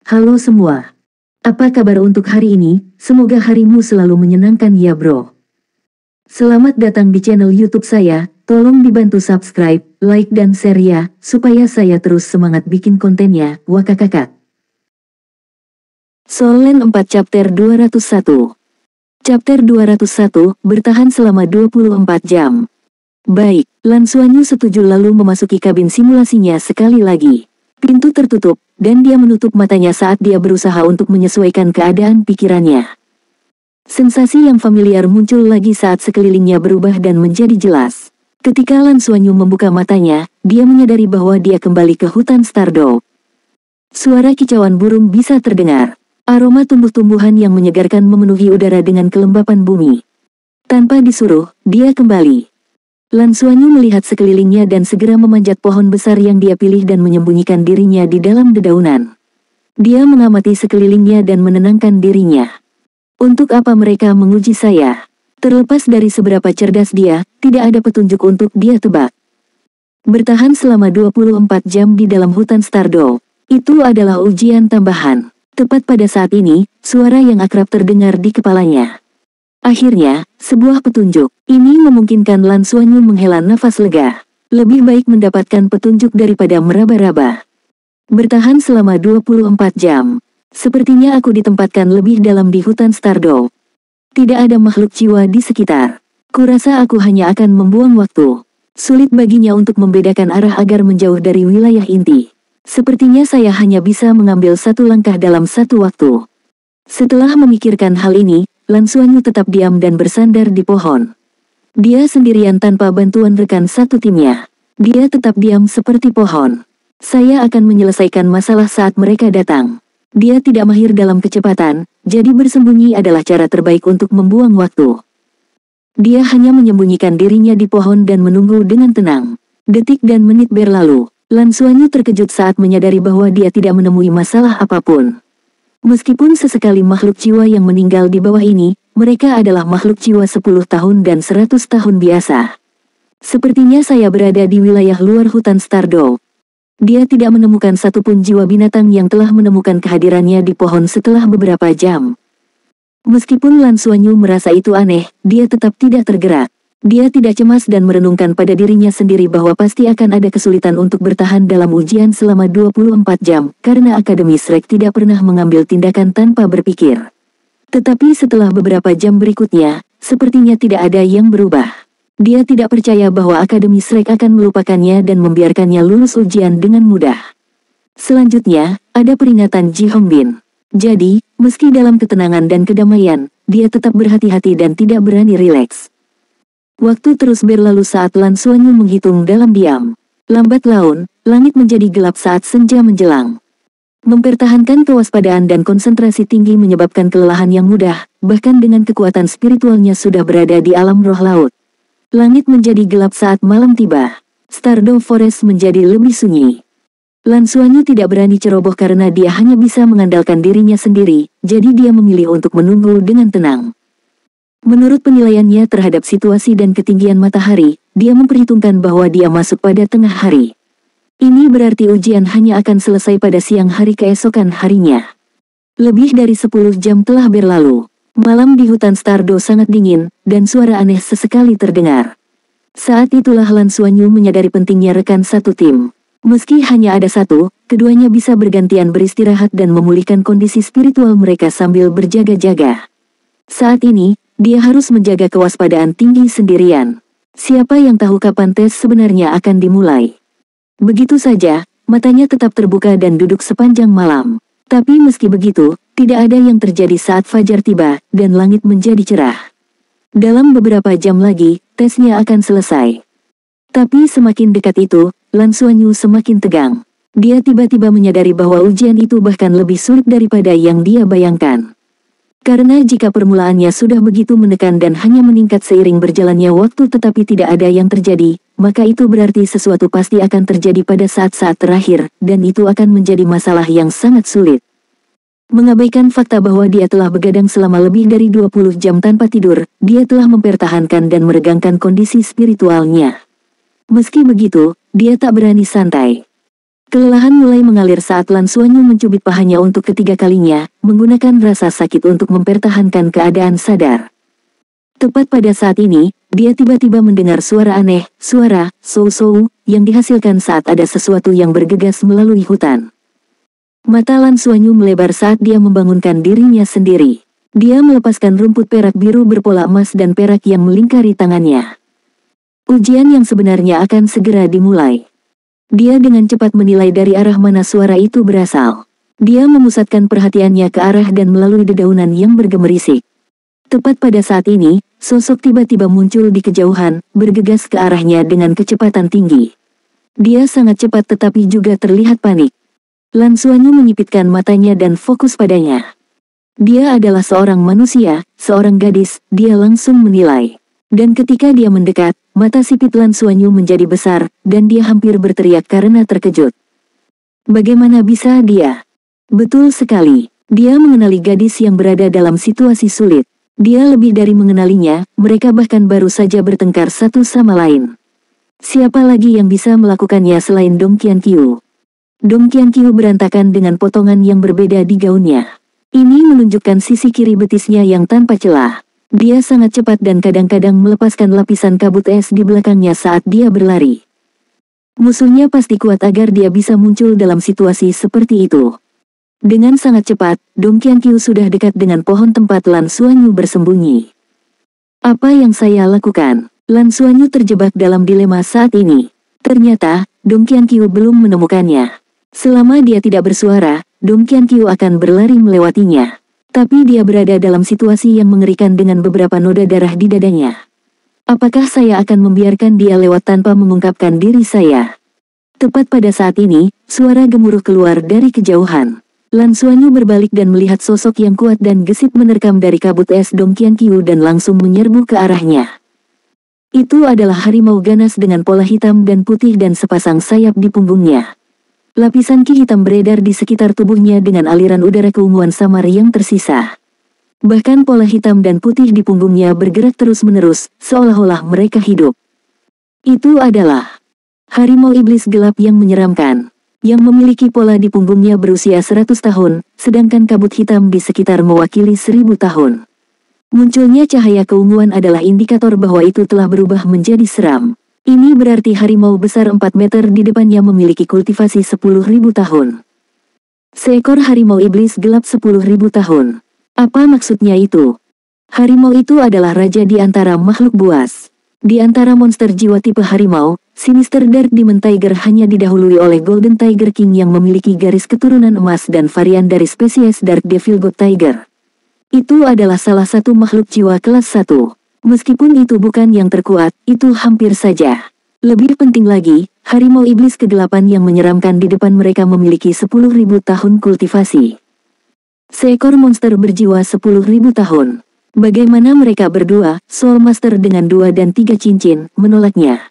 Halo semua. Apa kabar untuk hari ini? Semoga harimu selalu menyenangkan ya bro. Selamat datang di channel YouTube saya. Tolong dibantu subscribe, like dan share ya, supaya saya terus semangat bikin kontennya. Wakakakak. Solen 4 chapter 201. Chapter 201, bertahan selama 24 jam. Baik, Lan Xuanyu setuju lalu memasuki kabin simulasinya sekali lagi. Pintu tertutup, dan dia menutup matanya saat dia berusaha untuk menyesuaikan keadaan pikirannya. Sensasi yang familiar muncul lagi saat sekelilingnya berubah dan menjadi jelas. Ketika Lan Xuanyu membuka matanya, dia menyadari bahwa dia kembali ke hutan Stardew. Suara kicauan burung bisa terdengar. Aroma tumbuh-tumbuhan yang menyegarkan memenuhi udara dengan kelembapan bumi. Tanpa disuruh, dia kembali. Lan Xuanyu melihat sekelilingnya dan segera memanjat pohon besar yang dia pilih dan menyembunyikan dirinya di dalam dedaunan. Dia mengamati sekelilingnya dan menenangkan dirinya. Untuk apa mereka menguji saya? Terlepas dari seberapa cerdas dia, tidak ada petunjuk untuk dia tebak. Bertahan selama 24 jam di dalam hutan Stardew. Itu adalah ujian tambahan. Tepat pada saat ini, suara yang akrab terdengar di kepalanya. Akhirnya, sebuah petunjuk. Ini memungkinkan Lan Xuanyu menghela nafas lega. Lebih baik mendapatkan petunjuk daripada meraba-raba. Bertahan selama 24 jam. Sepertinya aku ditempatkan lebih dalam di hutan Stardew. Tidak ada makhluk jiwa di sekitar. Kurasa aku hanya akan membuang waktu. Sulit baginya untuk membedakan arah agar menjauh dari wilayah inti. Sepertinya saya hanya bisa mengambil satu langkah dalam satu waktu. Setelah memikirkan hal ini, Lan Xuanyu tetap diam dan bersandar di pohon. Dia sendirian tanpa bantuan rekan satu timnya. Dia tetap diam seperti pohon. Saya akan menyelesaikan masalah saat mereka datang. Dia tidak mahir dalam kecepatan, jadi bersembunyi adalah cara terbaik untuk membuang waktu. Dia hanya menyembunyikan dirinya di pohon dan menunggu dengan tenang. Detik dan menit berlalu. Lan Xuanyu terkejut saat menyadari bahwa dia tidak menemui masalah apapun. Meskipun sesekali makhluk jiwa yang meninggal di bawah ini, mereka adalah makhluk jiwa 10 tahun dan 100 tahun biasa. Sepertinya saya berada di wilayah luar hutan Stardew. Dia tidak menemukan satupun jiwa binatang yang telah menemukan kehadirannya di pohon setelah beberapa jam. Meskipun Lan Xuanyu merasa itu aneh, dia tetap tidak tergerak. Dia tidak cemas dan merenungkan pada dirinya sendiri bahwa pasti akan ada kesulitan untuk bertahan dalam ujian selama 24 jam, karena Akademi Shrek tidak pernah mengambil tindakan tanpa berpikir. Tetapi setelah beberapa jam berikutnya, sepertinya tidak ada yang berubah. Dia tidak percaya bahwa Akademi Shrek akan melupakannya dan membiarkannya lulus ujian dengan mudah. Selanjutnya, ada peringatan Ji Hongbin. Jadi, meski dalam ketenangan dan kedamaian, dia tetap berhati-hati dan tidak berani rileks. Waktu terus berlalu saat Lan Xuanyu menghitung dalam diam. Lambat laun, langit menjadi gelap saat senja menjelang. Mempertahankan kewaspadaan dan konsentrasi tinggi menyebabkan kelelahan yang mudah, bahkan dengan kekuatan spiritualnya sudah berada di alam roh laut. Langit menjadi gelap saat malam tiba. Stardew Forest menjadi lebih sunyi. Lan Xuanyu tidak berani ceroboh karena dia hanya bisa mengandalkan dirinya sendiri, jadi dia memilih untuk menunggu dengan tenang. Menurut penilaiannya terhadap situasi dan ketinggian matahari, dia memperhitungkan bahwa dia masuk pada tengah hari. Ini berarti ujian hanya akan selesai pada siang hari keesokan harinya. Lebih dari 10 jam telah berlalu. Malam di hutan Stardew sangat dingin, dan suara aneh sesekali terdengar. Saat itulah Lan Xuanyu menyadari pentingnya rekan satu tim. Meski hanya ada satu, keduanya bisa bergantian beristirahat dan memulihkan kondisi spiritual mereka sambil berjaga-jaga. Saat ini, dia harus menjaga kewaspadaan tinggi sendirian. Siapa yang tahu kapan tes sebenarnya akan dimulai? Begitu saja, matanya tetap terbuka dan duduk sepanjang malam. Tapi meski begitu, tidak ada yang terjadi saat fajar tiba, dan langit menjadi cerah. Dalam beberapa jam lagi, tesnya akan selesai. Tapi semakin dekat itu, Lan Xuanyu semakin tegang. Dia tiba-tiba menyadari bahwa ujian itu bahkan lebih sulit daripada yang dia bayangkan. Karena jika permulaannya sudah begitu menekan dan hanya meningkat seiring berjalannya waktu tetapi tidak ada yang terjadi, maka itu berarti sesuatu pasti akan terjadi pada saat-saat terakhir, dan itu akan menjadi masalah yang sangat sulit. Mengabaikan fakta bahwa dia telah begadang selama lebih dari 20 jam tanpa tidur, dia telah mempertahankan dan meregangkan kondisi spiritualnya. Meski begitu, dia tak berani santai. Kelelahan mulai mengalir saat Lan Xuanyu mencubit pahanya untuk ketiga kalinya, menggunakan rasa sakit untuk mempertahankan keadaan sadar. Tepat pada saat ini, dia tiba-tiba mendengar suara aneh, suara "sou-sou" yang dihasilkan saat ada sesuatu yang bergegas melalui hutan. Mata Lan Xuanyu melebar saat dia membangunkan dirinya sendiri. Dia melepaskan rumput perak biru berpola emas dan perak yang melingkari tangannya. Ujian yang sebenarnya akan segera dimulai. Dia dengan cepat menilai dari arah mana suara itu berasal. Dia memusatkan perhatiannya ke arah dan melalui dedaunan yang bergemerisik. Tepat pada saat ini, sosok tiba-tiba muncul di kejauhan, bergegas ke arahnya dengan kecepatan tinggi. Dia sangat cepat tetapi juga terlihat panik. Lan Xuanyu menyipitkan matanya dan fokus padanya. Dia adalah seorang manusia, seorang gadis, dia langsung menilai. Dan ketika dia mendekat, mata sipit Lan Xuanyu menjadi besar, dan dia hampir berteriak karena terkejut. Bagaimana bisa dia? Betul sekali, dia mengenali gadis yang berada dalam situasi sulit. Dia lebih dari mengenalinya, mereka bahkan baru saja bertengkar satu sama lain. Siapa lagi yang bisa melakukannya selain Dong Qianqiu? Dong Qianqiu berantakan dengan potongan yang berbeda di gaunnya. Ini menunjukkan sisi kiri betisnya yang tanpa celah. Dia sangat cepat dan kadang-kadang melepaskan lapisan kabut es di belakangnya saat dia berlari. Musuhnya pasti kuat agar dia bisa muncul dalam situasi seperti itu. Dengan sangat cepat, Dong Qianqiu sudah dekat dengan pohon tempat Lan Xuanyu bersembunyi. Apa yang saya lakukan? Lan Xuanyu terjebak dalam dilema saat ini. Ternyata, Dong Qianqiu belum menemukannya. Selama dia tidak bersuara, Dong Qianqiu akan berlari melewatinya. Tapi dia berada dalam situasi yang mengerikan dengan beberapa noda darah di dadanya. Apakah saya akan membiarkan dia lewat tanpa mengungkapkan diri saya? Tepat pada saat ini, suara gemuruh keluar dari kejauhan. Lan Xuanyu berbalik dan melihat sosok yang kuat dan gesit menerkam dari kabut es Dong Qianqiu dan langsung menyerbu ke arahnya. Itu adalah harimau ganas dengan pola hitam dan putih dan sepasang sayap di punggungnya. Lapisan ki hitam beredar di sekitar tubuhnya dengan aliran udara keunguan samar yang tersisa. Bahkan pola hitam dan putih di punggungnya bergerak terus-menerus, seolah-olah mereka hidup. Itu adalah harimau iblis gelap yang menyeramkan, yang memiliki pola di punggungnya berusia 100 tahun, sedangkan kabut hitam di sekitar mewakili 1000 tahun. Munculnya cahaya keunguan adalah indikator bahwa itu telah berubah menjadi seram. Ini berarti harimau besar 4 meter di depannya memiliki kultivasi 10.000 tahun. Seekor harimau iblis gelap 10.000 tahun. Apa maksudnya itu? Harimau itu adalah raja di antara makhluk buas. Di antara monster jiwa tipe harimau, Sinister Dark Demon Tiger hanya didahului oleh Golden Tiger King yang memiliki garis keturunan emas dan varian dari spesies Dark Devil God Tiger. Itu adalah salah satu makhluk jiwa kelas 1. Meskipun itu bukan yang terkuat, itu hampir saja. Lebih penting lagi, harimau iblis kegelapan yang menyeramkan di depan mereka memiliki 10.000 tahun kultivasi. Seekor monster berjiwa 10.000 tahun. Bagaimana mereka berdua, Soul Master dengan 2 dan 3 cincin, menolaknya?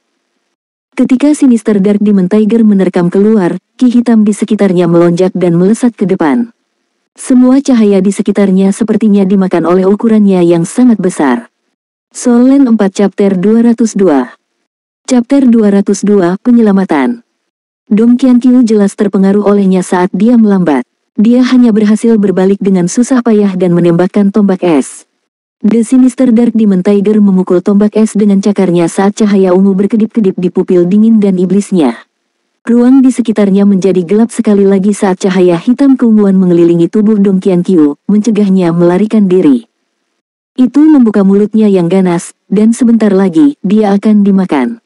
Ketika Sinister Dark Demon Tiger menerkam keluar, ki hitam di sekitarnya melonjak dan melesat ke depan. Semua cahaya di sekitarnya sepertinya dimakan oleh ukurannya yang sangat besar. Soul Land 4 Chapter 202. Chapter 202 Penyelamatan. Dong Qianqiu jelas terpengaruh olehnya saat dia melambat. Dia hanya berhasil berbalik dengan susah payah dan menembakkan tombak es. The Sinister Dark Demon Tiger memukul tombak es dengan cakarnya saat cahaya ungu berkedip-kedip di pupil dingin dan iblisnya. Ruang di sekitarnya menjadi gelap sekali lagi saat cahaya hitam keunguan mengelilingi tubuh Dong Qianqiu, mencegahnya melarikan diri. Itu membuka mulutnya yang ganas, dan sebentar lagi, dia akan dimakan.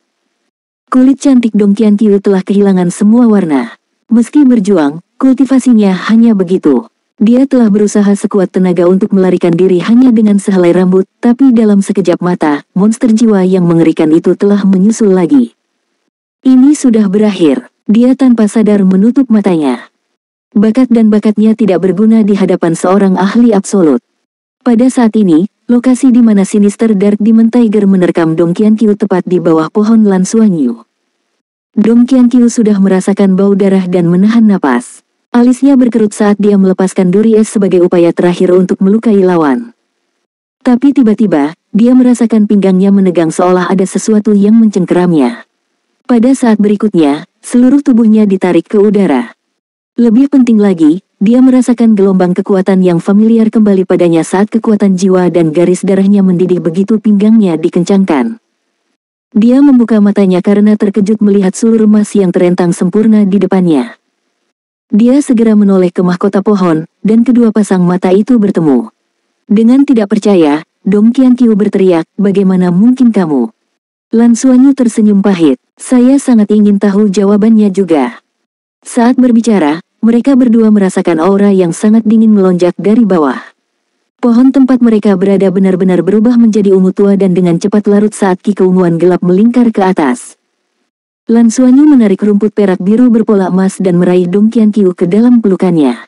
Kulit cantik Dong Qianqiu telah kehilangan semua warna. Meski berjuang, kultivasinya hanya begitu. Dia telah berusaha sekuat tenaga untuk melarikan diri hanya dengan sehelai rambut, tapi dalam sekejap mata, monster jiwa yang mengerikan itu telah menyusul lagi. Ini sudah berakhir. Dia tanpa sadar menutup matanya. Bakat dan bakatnya tidak berguna di hadapan seorang ahli absolut. Pada saat ini, lokasi di mana Sinister Dark Demon Tiger menerkam Dong Qianqiu tepat di bawah pohon Lan Xuanyu. Dong Qianqiu sudah merasakan bau darah dan menahan napas. Alisnya berkerut saat dia melepaskan duri es sebagai upaya terakhir untuk melukai lawan. Tapi tiba-tiba, dia merasakan pinggangnya menegang seolah ada sesuatu yang mencengkeramnya. Pada saat berikutnya, seluruh tubuhnya ditarik ke udara. Lebih penting lagi, dia merasakan gelombang kekuatan yang familiar kembali padanya saat kekuatan jiwa dan garis darahnya mendidih begitu pinggangnya dikencangkan. Dia membuka matanya karena terkejut melihat sulur emas yang terentang sempurna di depannya. Dia segera menoleh ke mahkota pohon, dan kedua pasang mata itu bertemu. Dengan tidak percaya, Dong Qianqiu berteriak, "Bagaimana mungkin kamu?" Lan Xuanyu tersenyum pahit, "Saya sangat ingin tahu jawabannya juga." Saat berbicara, mereka berdua merasakan aura yang sangat dingin melonjak dari bawah. Pohon tempat mereka berada benar-benar berubah menjadi ungu tua dan dengan cepat larut saat ki keunguan gelap melingkar ke atas. Lan Xuanyu menarik rumput perak biru berpola emas dan meraih Dong Qianqiu ke dalam pelukannya.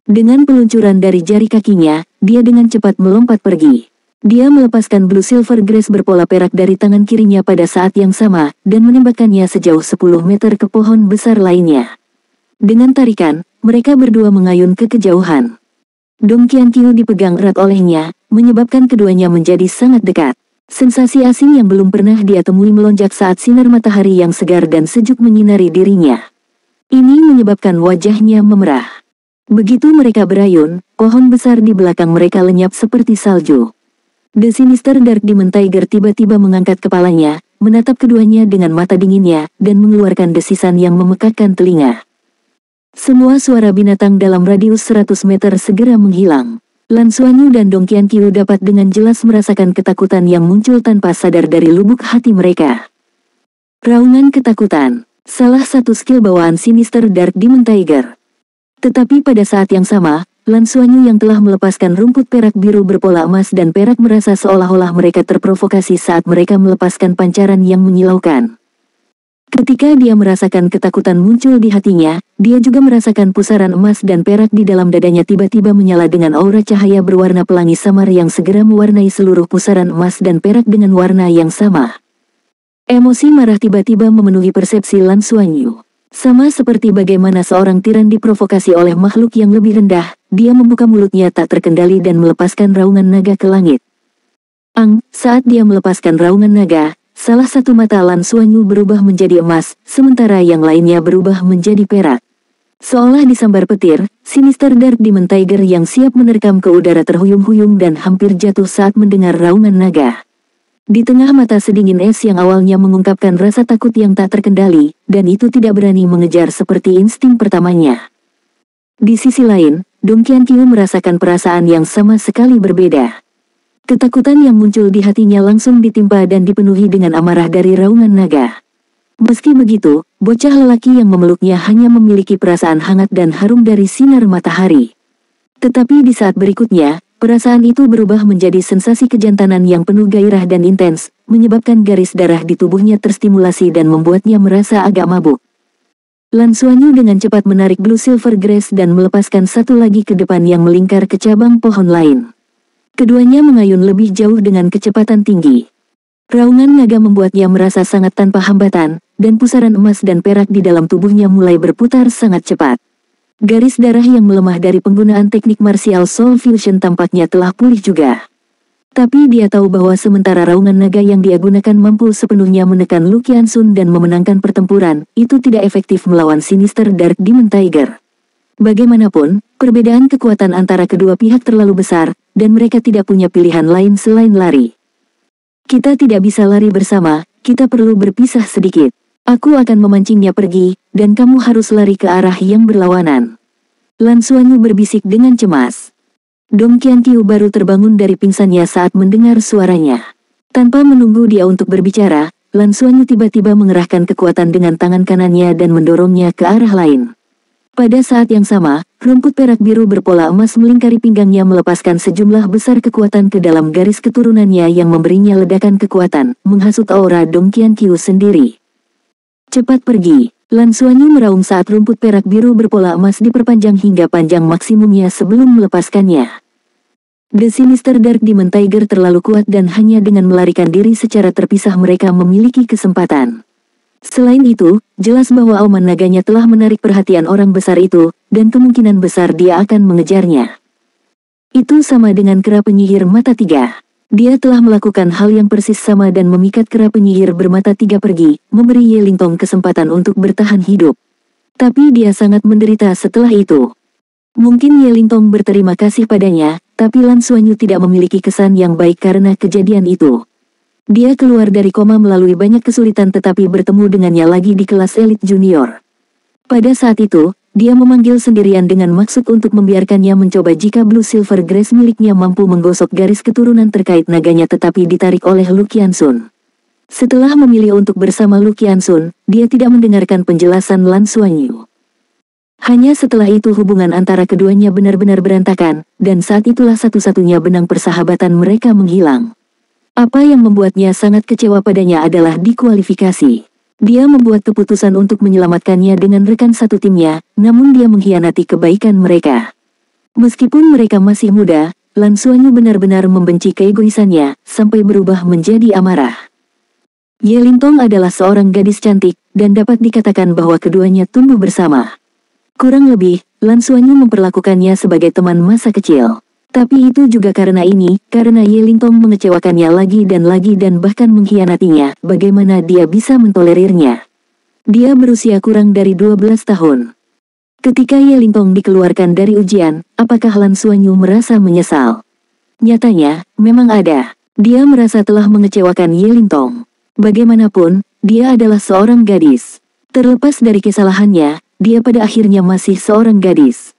Dengan peluncuran dari jari kakinya, dia dengan cepat melompat pergi. Dia melepaskan Blue Silver Grace berpola perak dari tangan kirinya pada saat yang sama, dan menembakkannya sejauh 10 meter ke pohon besar lainnya. Dengan tarikan, mereka berdua mengayun ke kejauhan. Dong Qianqiu dipegang erat olehnya, menyebabkan keduanya menjadi sangat dekat. Sensasi asing yang belum pernah dia temui melonjak saat sinar matahari yang segar dan sejuk menyinari dirinya. Ini menyebabkan wajahnya memerah. Begitu mereka berayun, pohon besar di belakang mereka lenyap seperti salju. The Sinister Dark Demon Tiger tiba-tiba mengangkat kepalanya, menatap keduanya dengan mata dinginnya, dan mengeluarkan desisan yang memekakkan telinga. Semua suara binatang dalam radius 100 meter segera menghilang. Lan Xuanyu dan Dong Qianqiu dapat dengan jelas merasakan ketakutan yang muncul tanpa sadar dari lubuk hati mereka. Raungan ketakutan, salah satu skill bawaan Sinister Dark Demon Tiger. Tetapi pada saat yang sama, Lan Xuanyu yang telah melepaskan rumput perak biru berpola emas dan perak merasa seolah-olah mereka terprovokasi saat mereka melepaskan pancaran yang menyilaukan. Ketika dia merasakan ketakutan muncul di hatinya, dia juga merasakan pusaran emas dan perak di dalam dadanya tiba-tiba menyala dengan aura cahaya berwarna pelangi samar yang segera mewarnai seluruh pusaran emas dan perak dengan warna yang sama. Emosi marah tiba-tiba memenuhi persepsi Lan Xuanyu. Sama seperti bagaimana seorang tiran diprovokasi oleh makhluk yang lebih rendah, dia membuka mulutnya tak terkendali dan melepaskan raungan naga ke langit. Saat dia melepaskan raungan naga, salah satu mata Lan Xuanyu berubah menjadi emas, sementara yang lainnya berubah menjadi perak. Seolah disambar petir, Sinister Dark Demon Tiger yang siap menerkam ke udara terhuyung-huyung dan hampir jatuh saat mendengar raungan naga. Di tengah mata sedingin es yang awalnya mengungkapkan rasa takut yang tak terkendali, dan itu tidak berani mengejar seperti insting pertamanya. Di sisi lain, Dong Qianqiu merasakan perasaan yang sama sekali berbeda. Ketakutan yang muncul di hatinya langsung ditimpa dan dipenuhi dengan amarah dari raungan naga. Meski begitu, bocah lelaki yang memeluknya hanya memiliki perasaan hangat dan harum dari sinar matahari. Tetapi di saat berikutnya, perasaan itu berubah menjadi sensasi kejantanan yang penuh gairah dan intens, menyebabkan garis darah di tubuhnya terstimulasi dan membuatnya merasa agak mabuk. Lan Xuanyu dengan cepat menarik Blue Silver Grace dan melepaskan satu lagi ke depan yang melingkar ke cabang pohon lain. Keduanya mengayun lebih jauh dengan kecepatan tinggi. Raungan naga membuatnya merasa sangat tanpa hambatan, dan pusaran emas dan perak di dalam tubuhnya mulai berputar sangat cepat. Garis darah yang melemah dari penggunaan teknik martial soul fusion tampaknya telah pulih juga. Tapi dia tahu bahwa sementara raungan naga yang dia gunakan mampu sepenuhnya menekan Lu Qianxun dan memenangkan pertempuran, itu tidak efektif melawan Sinister Dark Demon Tiger. Bagaimanapun, perbedaan kekuatan antara kedua pihak terlalu besar, dan mereka tidak punya pilihan lain selain lari. Kita tidak bisa lari bersama, kita perlu berpisah sedikit. Aku akan memancingnya pergi, dan kamu harus lari ke arah yang berlawanan. Lan Xuanyu berbisik dengan cemas. Dong Qianqiu baru terbangun dari pingsannya saat mendengar suaranya. Tanpa menunggu dia untuk berbicara, Lan Xuanyu tiba-tiba mengerahkan kekuatan dengan tangan kanannya dan mendorongnya ke arah lain. Pada saat yang sama, rumput perak biru berpola emas melingkari pinggangnya melepaskan sejumlah besar kekuatan ke dalam garis keturunannya yang memberinya ledakan kekuatan, menghasut aura Dong Qianqiu sendiri. Cepat pergi, Lan Xuanyu meraung saat rumput perak biru berpola emas diperpanjang hingga panjang maksimumnya sebelum melepaskannya. The Sinister Dark Demon Tiger terlalu kuat dan hanya dengan melarikan diri secara terpisah mereka memiliki kesempatan. Selain itu, jelas bahwa auman naganya telah menarik perhatian orang besar itu, dan kemungkinan besar dia akan mengejarnya. Itu sama dengan kera penyihir mata tiga. Dia telah melakukan hal yang persis sama dan memikat kera penyihir bermata tiga pergi, memberi Ye Lingtong kesempatan untuk bertahan hidup. Tapi dia sangat menderita setelah itu. Mungkin Ye Lingtong berterima kasih padanya, tapi Lan Xuanyu tidak memiliki kesan yang baik karena kejadian itu. Dia keluar dari koma melalui banyak kesulitan tetapi bertemu dengannya lagi di kelas elit junior. Pada saat itu, dia memanggil sendirian dengan maksud untuk membiarkannya mencoba jika Blue Silver Grace miliknya mampu menggosok garis keturunan terkait naganya tetapi ditarik oleh Lu Qianxun. Setelah memilih untuk bersama Lu Qianxun, dia tidak mendengarkan penjelasan Lan Xuanyu. Hanya setelah itu hubungan antara keduanya benar-benar berantakan, dan saat itulah satu-satunya benang persahabatan mereka menghilang. Apa yang membuatnya sangat kecewa padanya adalah dikualifikasi. Dia membuat keputusan untuk menyelamatkannya dengan rekan satu timnya, namun dia mengkhianati kebaikan mereka. Meskipun mereka masih muda, Lan Xuanyu benar-benar membenci keegoisannya, sampai berubah menjadi amarah. Ye Lingtong adalah seorang gadis cantik, dan dapat dikatakan bahwa keduanya tumbuh bersama. Kurang lebih, Lan Xuanyu memperlakukannya sebagai teman masa kecil. Tapi itu juga karena Ye Lingtong mengecewakannya lagi dan bahkan mengkhianatinya, bagaimana dia bisa mentolerirnya. Dia berusia kurang dari 12 tahun. Ketika Ye Lingtong dikeluarkan dari ujian, apakah Lan Xuanyu merasa menyesal? Nyatanya, memang ada. Dia merasa telah mengecewakan Ye Lingtong. Bagaimanapun, dia adalah seorang gadis. Terlepas dari kesalahannya, dia pada akhirnya masih seorang gadis.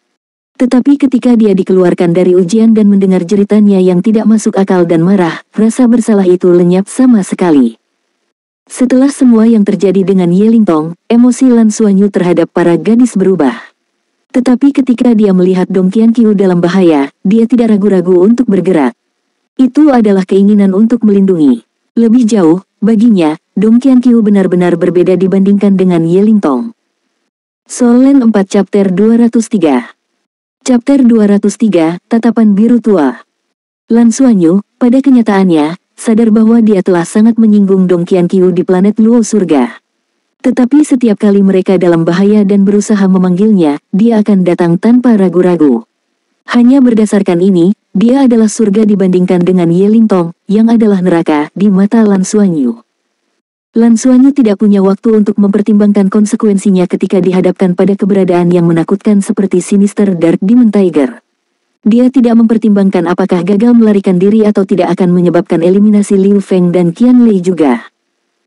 Tetapi ketika dia dikeluarkan dari ujian dan mendengar jeritannya yang tidak masuk akal dan marah, rasa bersalah itu lenyap sama sekali. Setelah semua yang terjadi dengan Ye Lingtong, emosi Lan Xuanyu terhadap para gadis berubah. Tetapi ketika dia melihat Dong Qianqiu dalam bahaya, dia tidak ragu-ragu untuk bergerak. Itu adalah keinginan untuk melindungi. Lebih jauh, baginya, Dong Qianqiu benar-benar berbeda dibandingkan dengan Ye Lingtong. Soul Land 4 Chapter 203. Chapter 203, Tatapan Biru Tua. Lan Xuanyu, pada kenyataannya, sadar bahwa dia telah sangat menyinggung Dong Qianqiu di planet Luo Surga. Tetapi setiap kali mereka dalam bahaya dan berusaha memanggilnya, dia akan datang tanpa ragu-ragu. Hanya berdasarkan ini, dia adalah surga dibandingkan dengan Ye Lingtong, yang adalah neraka di mata Lan Xuanyu. Lan Xuanyu tidak punya waktu untuk mempertimbangkan konsekuensinya ketika dihadapkan pada keberadaan yang menakutkan seperti Sinister Dark Demon Tiger. Dia tidak mempertimbangkan apakah gagal melarikan diri atau tidak akan menyebabkan eliminasi Liu Feng dan Qian Lei juga.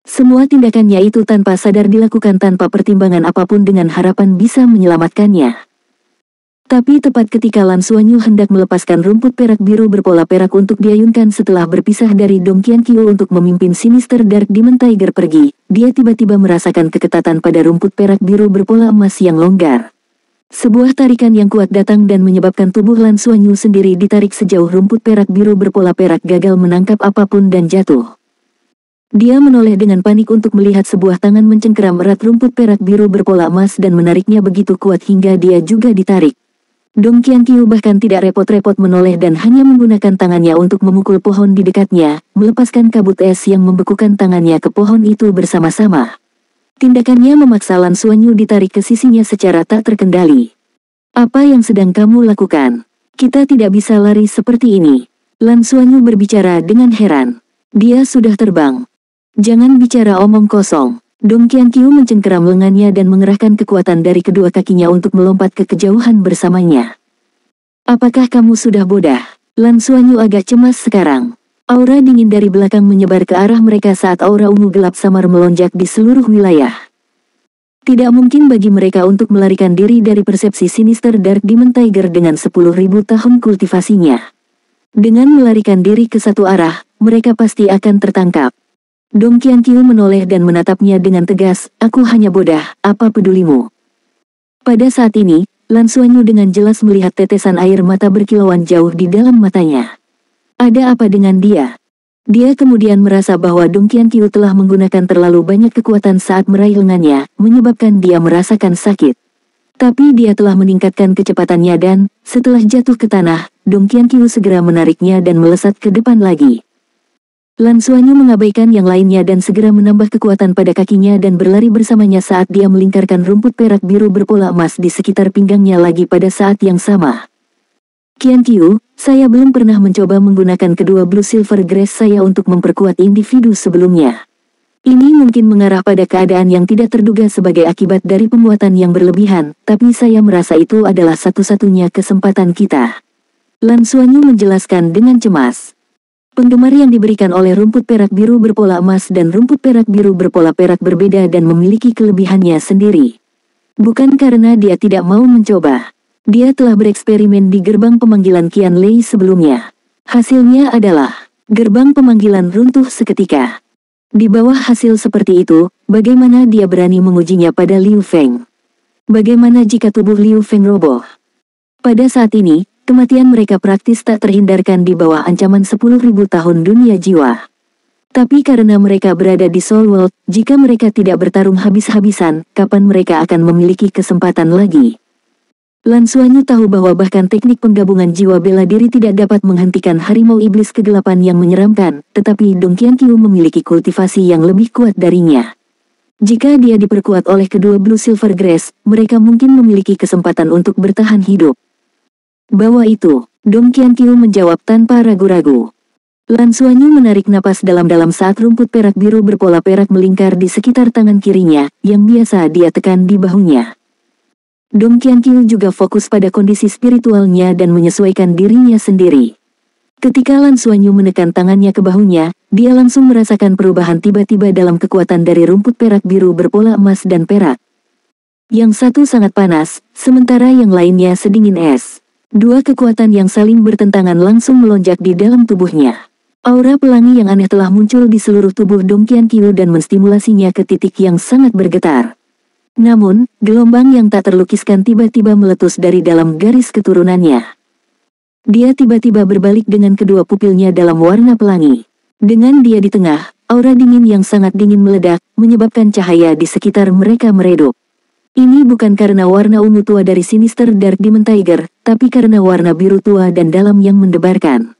Semua tindakannya itu tanpa sadar dilakukan tanpa pertimbangan apapun dengan harapan bisa menyelamatkannya. Tapi tepat ketika Lan Xuanyu hendak melepaskan rumput perak biru berpola perak untuk diayunkan setelah berpisah dari Dong Qianqiu untuk memimpin Sinister Dark Demon Tiger pergi, dia tiba-tiba merasakan keketatan pada rumput perak biru berpola emas yang longgar. Sebuah tarikan yang kuat datang dan menyebabkan tubuh Lan Xuanyu sendiri ditarik sejauh rumput perak biru berpola perak gagal menangkap apapun dan jatuh. Dia menoleh dengan panik untuk melihat sebuah tangan mencengkeram erat rumput perak biru berpola emas dan menariknya begitu kuat hingga dia juga ditarik. Dong Qianqiu bahkan tidak repot-repot menoleh dan hanya menggunakan tangannya untuk memukul pohon di dekatnya, melepaskan kabut es yang membekukan tangannya ke pohon itu bersama-sama. Tindakannya memaksa Lan Xuanyu ditarik ke sisinya secara tak terkendali. Apa yang sedang kamu lakukan? Kita tidak bisa lari seperti ini. Lan Xuanyu berbicara dengan heran. Dia sudah terbang. Jangan bicara omong kosong. Dong Qianqiu mencengkeram lengannya dan mengerahkan kekuatan dari kedua kakinya untuk melompat ke kejauhan bersamanya. Apakah kamu sudah bodah? Lan Xuanyu agak cemas sekarang. Aura dingin dari belakang menyebar ke arah mereka saat aura ungu gelap samar melonjak di seluruh wilayah. Tidak mungkin bagi mereka untuk melarikan diri dari persepsi Sinister Dark Demon Tiger dengan 10.000 tahun kultivasinya. Dengan melarikan diri ke satu arah, mereka pasti akan tertangkap. Dong Qianqiu menoleh dan menatapnya dengan tegas, aku hanya bodah, apa pedulimu? Pada saat ini, Lan Xuanyu dengan jelas melihat tetesan air mata berkilauan jauh di dalam matanya. Ada apa dengan dia? Dia kemudian merasa bahwa Dong Qianqiu telah menggunakan terlalu banyak kekuatan saat meraih lengannya, menyebabkan dia merasakan sakit. Tapi dia telah meningkatkan kecepatannya dan, setelah jatuh ke tanah, Dong Qianqiu segera menariknya dan melesat ke depan lagi. Lan Xuanyu mengabaikan yang lainnya dan segera menambah kekuatan pada kakinya dan berlari bersamanya saat dia melingkarkan rumput perak biru berpola emas di sekitar pinggangnya lagi pada saat yang sama. Qian Qiu, saya belum pernah mencoba menggunakan kedua Blue Silver Grace saya untuk memperkuat individu sebelumnya. Ini mungkin mengarah pada keadaan yang tidak terduga sebagai akibat dari penguatan yang berlebihan, tapi saya merasa itu adalah satu-satunya kesempatan kita. Lan Xuanyu menjelaskan dengan cemas. Penggemar yang diberikan oleh rumput perak biru berpola emas dan rumput perak biru berpola perak berbeda dan memiliki kelebihannya sendiri. Bukan karena dia tidak mau mencoba. Dia telah bereksperimen di gerbang pemanggilan Qian Lei sebelumnya. Hasilnya adalah gerbang pemanggilan runtuh seketika. Di bawah hasil seperti itu, bagaimana dia berani mengujinya pada Liu Feng? Bagaimana jika tubuh Liu Feng roboh? Pada saat ini, kematian mereka praktis tak terhindarkan di bawah ancaman 10.000 tahun dunia jiwa. Tapi karena mereka berada di Soul World, jika mereka tidak bertarung habis-habisan, kapan mereka akan memiliki kesempatan lagi? Lan Xuanyu tahu bahwa bahkan teknik penggabungan jiwa bela diri tidak dapat menghentikan harimau iblis kegelapan yang menyeramkan, tetapi Dong Qianqiu memiliki kultivasi yang lebih kuat darinya. Jika dia diperkuat oleh kedua Blue Silver Grace, mereka mungkin memiliki kesempatan untuk bertahan hidup. Bawa itu, Dong Qianqiu menjawab tanpa ragu-ragu. Lan Xuanyu menarik napas dalam-dalam saat rumput perak biru berpola perak melingkar di sekitar tangan kirinya, yang biasa dia tekan di bahunya. Dong Qianqiu juga fokus pada kondisi spiritualnya dan menyesuaikan dirinya sendiri. Ketika Lan Xuanyu menekan tangannya ke bahunya, dia langsung merasakan perubahan tiba-tiba dalam kekuatan dari rumput perak biru berpola emas dan perak. Yang satu sangat panas, sementara yang lainnya sedingin es. Dua kekuatan yang saling bertentangan langsung melonjak di dalam tubuhnya. Aura pelangi yang aneh telah muncul di seluruh tubuh Dong Qianqiu dan menstimulasinya ke titik yang sangat bergetar. Namun, gelombang yang tak terlukiskan tiba-tiba meletus dari dalam garis keturunannya. Dia tiba-tiba berbalik dengan kedua pupilnya dalam warna pelangi. Dengan dia di tengah, aura dingin yang sangat dingin meledak, menyebabkan cahaya di sekitar mereka meredup. Ini bukan karena warna ungu tua dari Sinister Dark Demon Tiger, tapi karena warna biru tua dan dalam yang mendebarkan.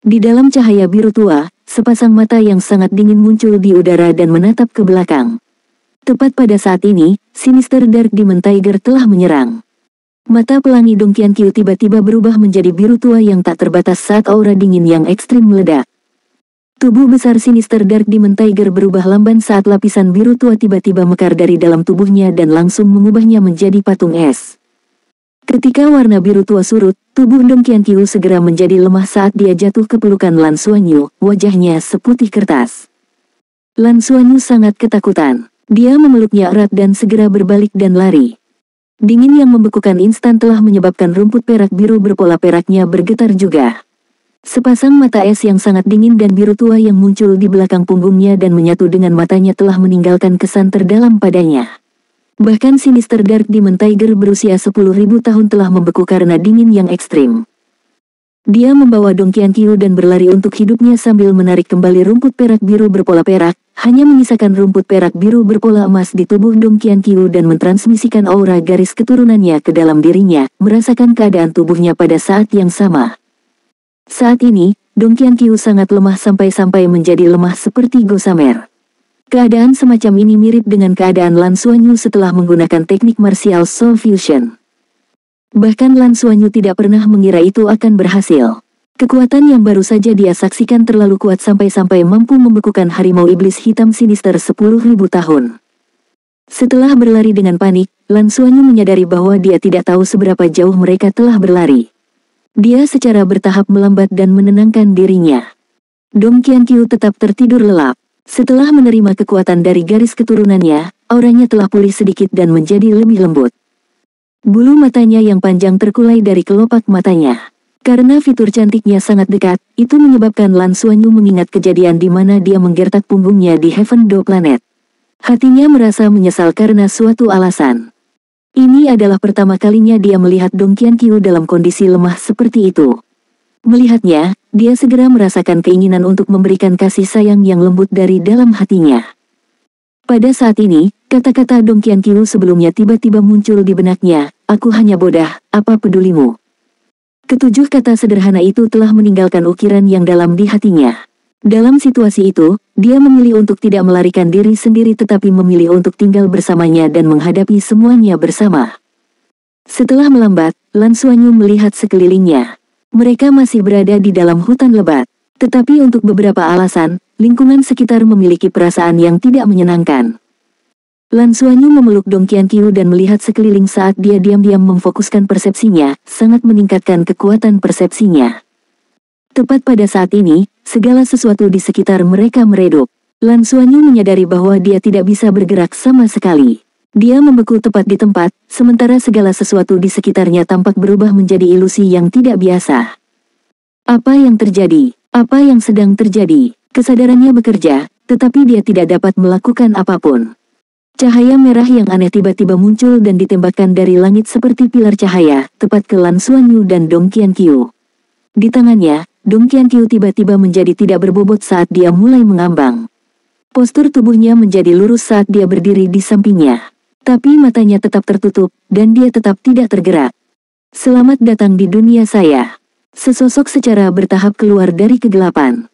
Di dalam cahaya biru tua, sepasang mata yang sangat dingin muncul di udara dan menatap ke belakang. Tepat pada saat ini, Sinister Dark Demon Tiger telah menyerang. Mata pelangi Dong Qianqiu tiba-tiba berubah menjadi biru tua yang tak terbatas saat aura dingin yang ekstrim meledak. Tubuh besar Sinister Dark Demon Tiger berubah lamban saat lapisan biru tua tiba-tiba mekar dari dalam tubuhnya dan langsung mengubahnya menjadi patung es. Ketika warna biru tua surut, tubuh Dong Qianqiu segera menjadi lemah saat dia jatuh ke pelukan Lan Xuanyu, wajahnya seputih kertas. Lan Xuanyu sangat ketakutan. Dia memeluknya erat dan segera berbalik dan lari. Dingin yang membekukan instan telah menyebabkan rumput perak biru berpola peraknya bergetar juga. Sepasang mata es yang sangat dingin dan biru tua yang muncul di belakang punggungnya dan menyatu dengan matanya telah meninggalkan kesan terdalam padanya. Bahkan Sinister Dark Demon Tiger berusia 10.000 tahun telah membeku karena dingin yang ekstrim. Dia membawa Dong Qianqiu dan berlari untuk hidupnya sambil menarik kembali rumput perak biru berpola perak, hanya menyisakan rumput perak biru berpola emas di tubuh Dong Qianqiu dan mentransmisikan aura garis keturunannya ke dalam dirinya, merasakan keadaan tubuhnya pada saat yang sama. Saat ini, Dong Qianqiu sangat lemah sampai-sampai menjadi lemah seperti Gossamer. Keadaan semacam ini mirip dengan keadaan Lan Xuanyu setelah menggunakan teknik martial Soul Fusion. Bahkan Lan Xuanyu tidak pernah mengira itu akan berhasil. Kekuatan yang baru saja dia saksikan terlalu kuat sampai-sampai mampu membekukan harimau iblis hitam sinister 10.000 tahun. Setelah berlari dengan panik, Lan Xuanyu menyadari bahwa dia tidak tahu seberapa jauh mereka telah berlari. Dia secara bertahap melambat dan menenangkan dirinya. Dong Qianqiu tetap tertidur lelap. Setelah menerima kekuatan dari garis keturunannya, auranya telah pulih sedikit dan menjadi lebih lembut. Bulu matanya yang panjang terkulai dari kelopak matanya. Karena fitur cantiknya sangat dekat, itu menyebabkan Lan Xuanyu mengingat kejadian di mana dia menggertak punggungnya di Heaven Do Planet. Hatinya merasa menyesal karena suatu alasan. Ini adalah pertama kalinya dia melihat Dong Qianqiu dalam kondisi lemah seperti itu. Melihatnya, dia segera merasakan keinginan untuk memberikan kasih sayang yang lembut dari dalam hatinya. Pada saat ini, kata-kata Dong Qianqiu sebelumnya tiba-tiba muncul di benaknya, "Aku hanya bodoh, apa pedulimu?" Ketujuh kata sederhana itu telah meninggalkan ukiran yang dalam di hatinya. Dalam situasi itu, dia memilih untuk tidak melarikan diri sendiri tetapi memilih untuk tinggal bersamanya dan menghadapi semuanya bersama. Setelah melambat, Lan Xuanyu melihat sekelilingnya. Mereka masih berada di dalam hutan lebat. Tetapi untuk beberapa alasan, lingkungan sekitar memiliki perasaan yang tidak menyenangkan. Lan Xuanyu memeluk Dong Qianqiu dan melihat sekeliling saat dia diam-diam memfokuskan persepsinya, sangat meningkatkan kekuatan persepsinya. Tepat pada saat ini, segala sesuatu di sekitar mereka meredup. Lan Xuanyu menyadari bahwa dia tidak bisa bergerak sama sekali. Dia membeku tepat di tempat, sementara segala sesuatu di sekitarnya tampak berubah menjadi ilusi yang tidak biasa. Apa yang terjadi? Apa yang sedang terjadi? Kesadarannya bekerja, tetapi dia tidak dapat melakukan apapun. Cahaya merah yang aneh tiba-tiba muncul dan ditembakkan dari langit seperti pilar cahaya, tepat ke Lan Xuanyu dan Dong Qianqiu. Di tangannya, Dong Qianqiu tiba-tiba menjadi tidak berbobot saat dia mulai mengambang. Postur tubuhnya menjadi lurus saat dia berdiri di sampingnya. Tapi matanya tetap tertutup, dan dia tetap tidak tergerak. Selamat datang di dunia saya. Sesosok secara bertahap keluar dari kegelapan.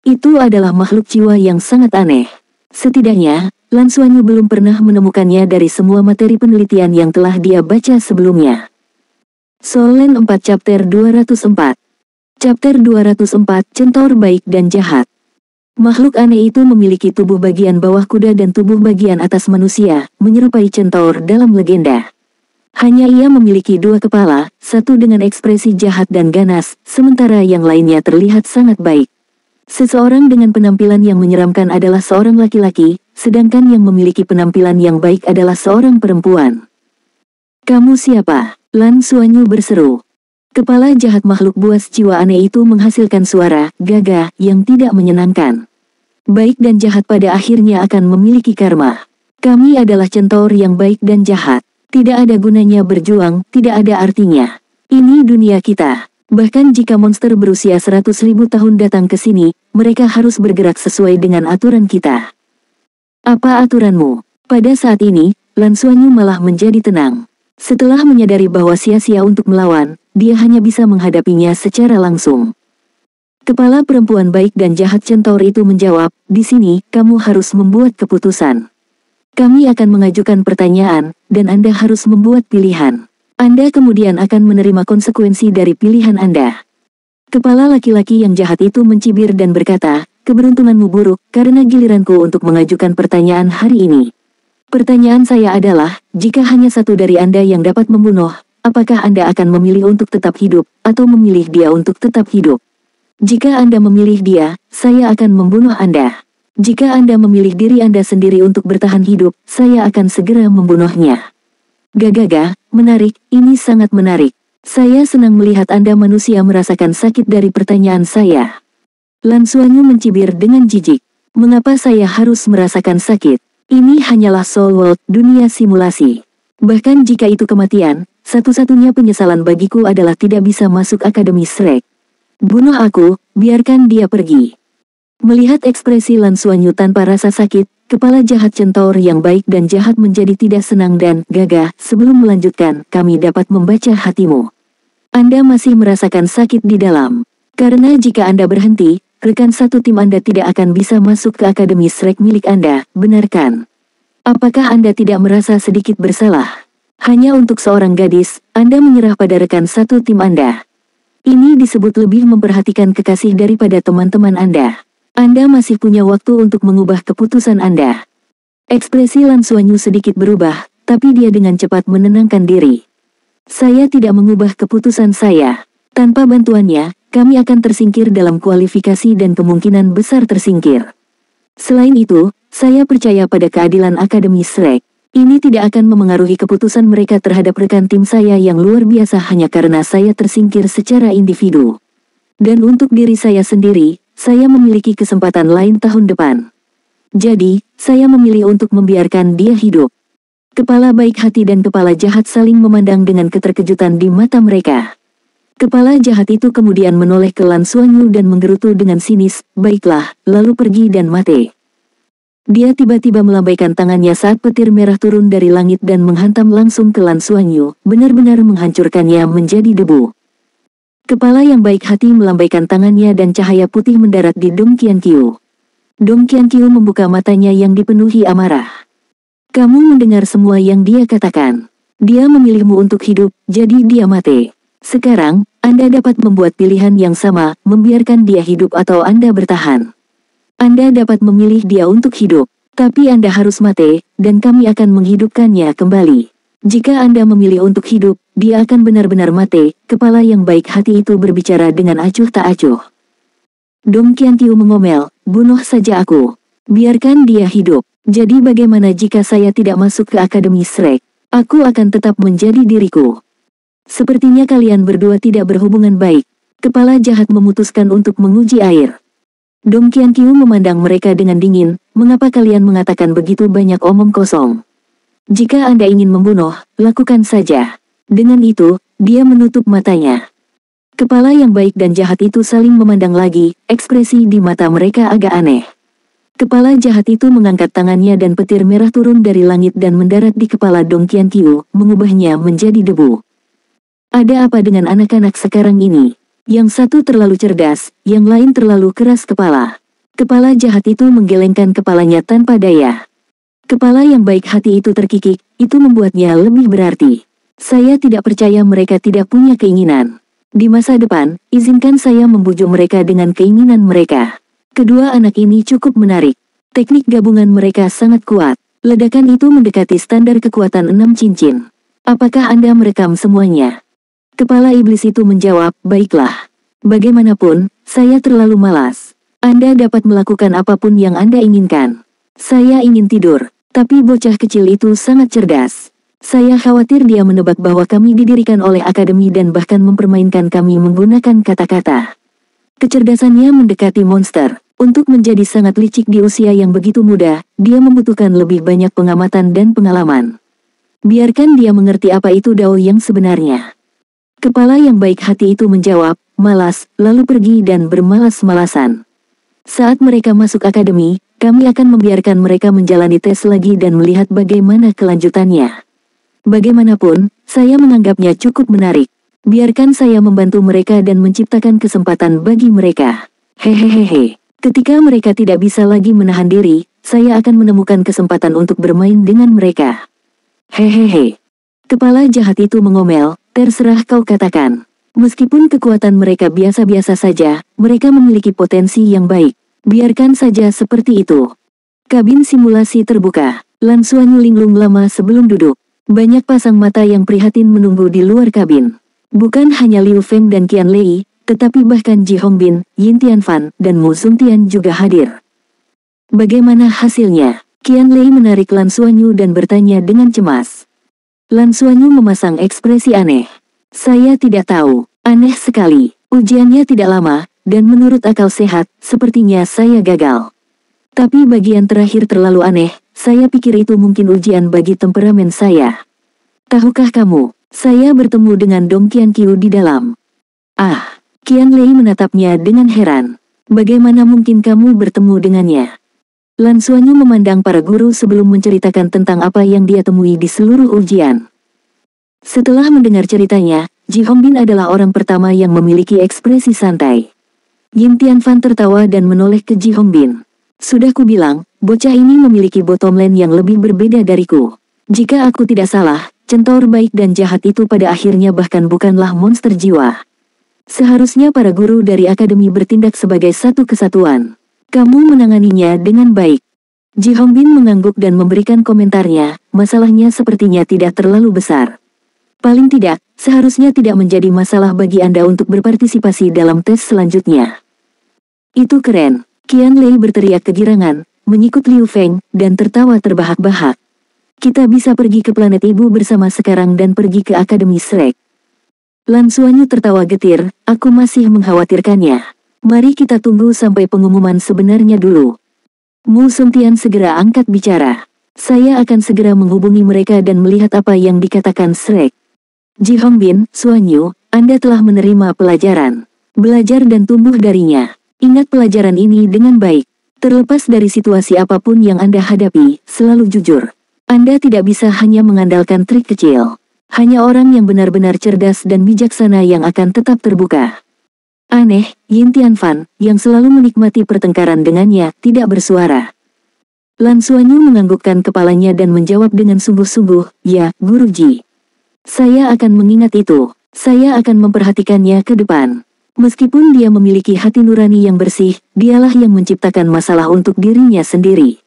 Itu adalah makhluk jiwa yang sangat aneh. Setidaknya, Lan Xuanyu belum pernah menemukannya dari semua materi penelitian yang telah dia baca sebelumnya. Soul Land 4 Chapter 204. Chapter 204 Centaur Baik dan Jahat. Makhluk aneh itu memiliki tubuh bagian bawah kuda dan tubuh bagian atas manusia, menyerupai centaur dalam legenda. Hanya ia memiliki dua kepala, satu dengan ekspresi jahat dan ganas, sementara yang lainnya terlihat sangat baik. Seseorang dengan penampilan yang menyeramkan adalah seorang laki-laki, sedangkan yang memiliki penampilan yang baik adalah seorang perempuan. Kamu siapa? Lan Xuanyu berseru. Kepala jahat makhluk buas jiwa aneh itu menghasilkan suara gagah yang tidak menyenangkan. Baik dan jahat pada akhirnya akan memiliki karma. Kami adalah centaur yang baik dan jahat. Tidak ada gunanya berjuang, tidak ada artinya. Ini dunia kita. Bahkan jika monster berusia 100.000 tahun datang ke sini, mereka harus bergerak sesuai dengan aturan kita. Apa aturanmu? Pada saat ini, Lan Xuanyu malah menjadi tenang. Setelah menyadari bahwa sia-sia untuk melawan, dia hanya bisa menghadapinya secara langsung. Kepala perempuan baik dan jahat centaur itu menjawab, di sini, kamu harus membuat keputusan. Kami akan mengajukan pertanyaan, dan Anda harus membuat pilihan. Anda kemudian akan menerima konsekuensi dari pilihan Anda. Kepala laki-laki yang jahat itu mencibir dan berkata, keberuntunganmu buruk, karena giliranku untuk mengajukan pertanyaan hari ini. Pertanyaan saya adalah, jika hanya satu dari Anda yang dapat membunuh, apakah Anda akan memilih untuk tetap hidup, atau memilih dia untuk tetap hidup? Jika Anda memilih dia, saya akan membunuh Anda. Jika Anda memilih diri Anda sendiri untuk bertahan hidup, saya akan segera membunuhnya. Gagaga, menarik, ini sangat menarik. Saya senang melihat Anda manusia merasakan sakit dari pertanyaan saya. Lan Xuanyu mencibir dengan jijik. Mengapa saya harus merasakan sakit? Ini hanyalah Soul World, dunia simulasi. Bahkan jika itu kematian, satu-satunya penyesalan bagiku adalah tidak bisa masuk Akademi Shrek. Bunuh aku, biarkan dia pergi. Melihat ekspresi Lan Xuanyu tanpa rasa sakit, kepala jahat centaur yang baik dan jahat menjadi tidak senang dan gagah. Sebelum melanjutkan, kami dapat membaca hatimu. Anda masih merasakan sakit di dalam. Karena jika Anda berhenti, rekan satu tim Anda tidak akan bisa masuk ke Akademi Shrek milik Anda, benar kan? Apakah Anda tidak merasa sedikit bersalah? Hanya untuk seorang gadis, Anda menyerah pada rekan satu tim Anda. Ini disebut lebih memperhatikan kekasih daripada teman-teman Anda. Anda masih punya waktu untuk mengubah keputusan Anda. Ekspresi Lan Xuanyu sedikit berubah, tapi dia dengan cepat menenangkan diri. Saya tidak mengubah keputusan saya. Tanpa bantuannya, kami akan tersingkir dalam kualifikasi dan kemungkinan besar tersingkir. Selain itu, saya percaya pada keadilan Akademi Shrek. Ini tidak akan memengaruhi keputusan mereka terhadap rekan tim saya yang luar biasa hanya karena saya tersingkir secara individu. Dan untuk diri saya sendiri, saya memiliki kesempatan lain tahun depan. Jadi, saya memilih untuk membiarkan dia hidup. Kepala baik hati dan kepala jahat saling memandang dengan keterkejutan di mata mereka. Kepala jahat itu kemudian menoleh ke Lan Xuanyu dan menggerutu dengan sinis, baiklah, lalu pergi dan mati. Dia tiba-tiba melambaikan tangannya saat petir merah turun dari langit dan menghantam langsung ke Lan Xuanyu, benar-benar menghancurkannya menjadi debu. Kepala yang baik hati melambaikan tangannya dan cahaya putih mendarat di Dong Qianqiu. Dong Qianqiu membuka matanya yang dipenuhi amarah. Kamu mendengar semua yang dia katakan. Dia memilihmu untuk hidup, jadi dia mati. Sekarang, Anda dapat membuat pilihan yang sama, membiarkan dia hidup atau Anda bertahan. Anda dapat memilih dia untuk hidup, tapi Anda harus mati, dan kami akan menghidupkannya kembali. Jika Anda memilih untuk hidup, dia akan benar-benar mati. Kepala yang baik hati itu berbicara dengan acuh tak acuh. Dong Qianqiu mengomel, bunuh saja aku. Biarkan dia hidup. Jadi bagaimana jika saya tidak masuk ke Akademi Shrek? Aku akan tetap menjadi diriku. Sepertinya kalian berdua tidak berhubungan baik. Kepala jahat memutuskan untuk menguji air. Dong Qianqiu memandang mereka dengan dingin, mengapa kalian mengatakan begitu banyak omong kosong? Jika Anda ingin membunuh, lakukan saja. Dengan itu, dia menutup matanya. Kepala yang baik dan jahat itu saling memandang lagi, ekspresi di mata mereka agak aneh. Kepala jahat itu mengangkat tangannya dan petir merah turun dari langit dan mendarat di kepala Dong Qianqiu, mengubahnya menjadi debu. Ada apa dengan anak-anak sekarang ini? Yang satu terlalu cerdas, yang lain terlalu keras kepala. Kepala jahat itu menggelengkan kepalanya tanpa daya. Kepala yang baik hati itu terkikik, itu membuatnya lebih berarti. Saya tidak percaya mereka tidak punya keinginan. Di masa depan, izinkan saya membujuk mereka dengan keinginan mereka. Kedua anak ini cukup menarik. Teknik gabungan mereka sangat kuat. Ledakan itu mendekati standar kekuatan 6 cincin. Apakah Anda merekam semuanya? Kepala iblis itu menjawab, baiklah. Bagaimanapun, saya terlalu malas. Anda dapat melakukan apapun yang Anda inginkan. Saya ingin tidur, tapi bocah kecil itu sangat cerdas. Saya khawatir dia menebak bahwa kami didirikan oleh akademi dan bahkan mempermainkan kami menggunakan kata-kata. Kecerdasannya mendekati monster. Untuk menjadi sangat licik di usia yang begitu muda, dia membutuhkan lebih banyak pengamatan dan pengalaman. Biarkan dia mengerti apa itu Dao yang sebenarnya. Kepala yang baik hati itu menjawab, malas, lalu pergi dan bermalas-malasan. Saat mereka masuk akademi, kami akan membiarkan mereka menjalani tes lagi dan melihat bagaimana kelanjutannya. Bagaimanapun, saya menganggapnya cukup menarik. Biarkan saya membantu mereka dan menciptakan kesempatan bagi mereka. Hehehehe. Ketika mereka tidak bisa lagi menahan diri, saya akan menemukan kesempatan untuk bermain dengan mereka. Hehehe. Kepala jahat itu mengomel, terserah kau katakan. Meskipun kekuatan mereka biasa-biasa saja, mereka memiliki potensi yang baik. Biarkan saja seperti itu. Kabin simulasi terbuka. Lan Xuanyu linglung lama sebelum duduk. Banyak pasang mata yang prihatin menunggu di luar kabin. Bukan hanya Liu Feng dan Qian Lei, tetapi bahkan Ji Hongbin, Yin Tianfan, dan Mu Xongtian juga hadir. Bagaimana hasilnya? Qian Lei menarik Lan Xuanyu dan bertanya dengan cemas. Lan Xuanyu memasang ekspresi aneh. Saya tidak tahu, aneh sekali. Ujiannya tidak lama, dan menurut akal sehat, sepertinya saya gagal. Tapi bagian terakhir terlalu aneh, saya pikir itu mungkin ujian bagi temperamen saya. Tahukah kamu, saya bertemu dengan Dong Qianqiu di dalam. Ah, Qian Lei menatapnya dengan heran. Bagaimana mungkin kamu bertemu dengannya? Lan Xuanyu memandang para guru sebelum menceritakan tentang apa yang dia temui di seluruh ujian. Setelah mendengar ceritanya, Ji Hongbin adalah orang pertama yang memiliki ekspresi santai. Yin Tianfan tertawa dan menoleh ke Ji Hongbin. Sudah kubilang, bocah ini memiliki bottom line yang lebih berbeda dariku. Jika aku tidak salah, centaur baik dan jahat itu pada akhirnya bahkan bukanlah monster jiwa. Seharusnya para guru dari akademi bertindak sebagai satu kesatuan. Kamu menanganinya dengan baik. Ji Hongbin mengangguk dan memberikan komentarnya, masalahnya sepertinya tidak terlalu besar. Paling tidak, seharusnya tidak menjadi masalah bagi Anda untuk berpartisipasi dalam tes selanjutnya. Itu keren. Qian Lei berteriak kegirangan, menyikut Liu Feng, dan tertawa terbahak-bahak. Kita bisa pergi ke planet ibu bersama sekarang dan pergi ke Akademi Shrek. Lan Xuanyu tertawa getir, aku masih mengkhawatirkannya. Mari kita tunggu sampai pengumuman sebenarnya dulu. Mu Xongtian segera angkat bicara. Saya akan segera menghubungi mereka dan melihat apa yang dikatakan Shrek. Ji Hongbin, Xuanyu, Anda telah menerima pelajaran. Belajar dan tumbuh darinya. Ingat pelajaran ini dengan baik. Terlepas dari situasi apapun yang Anda hadapi, selalu jujur. Anda tidak bisa hanya mengandalkan trik kecil. Hanya orang yang benar-benar cerdas dan bijaksana yang akan tetap terbuka. Aneh, Yin Tianfan, yang selalu menikmati pertengkaran dengannya, tidak bersuara. Lan Xuanyu menganggukkan kepalanya dan menjawab dengan sungguh-sungguh, ya, Guruji. Saya akan mengingat itu. Saya akan memperhatikannya ke depan. Meskipun dia memiliki hati nurani yang bersih, dialah yang menciptakan masalah untuk dirinya sendiri.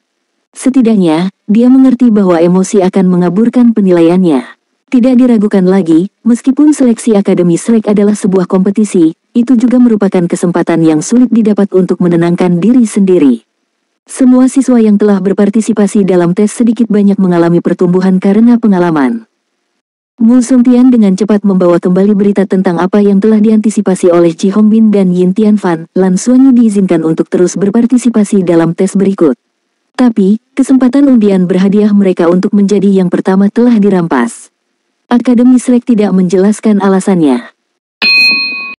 Setidaknya, dia mengerti bahwa emosi akan mengaburkan penilaiannya. Tidak diragukan lagi, meskipun seleksi Akademi Shrek adalah sebuah kompetisi, itu juga merupakan kesempatan yang sulit didapat untuk menenangkan diri sendiri. Semua siswa yang telah berpartisipasi dalam tes sedikit banyak mengalami pertumbuhan karena pengalaman. Mu Songtian dengan cepat membawa kembali berita tentang apa yang telah diantisipasi oleh Ji Hongbin dan Yin Tianfan. Lan Xuanyu diizinkan untuk terus berpartisipasi dalam tes berikut. Tapi, kesempatan undian berhadiah mereka untuk menjadi yang pertama telah dirampas. Akademi Shrek tidak menjelaskan alasannya.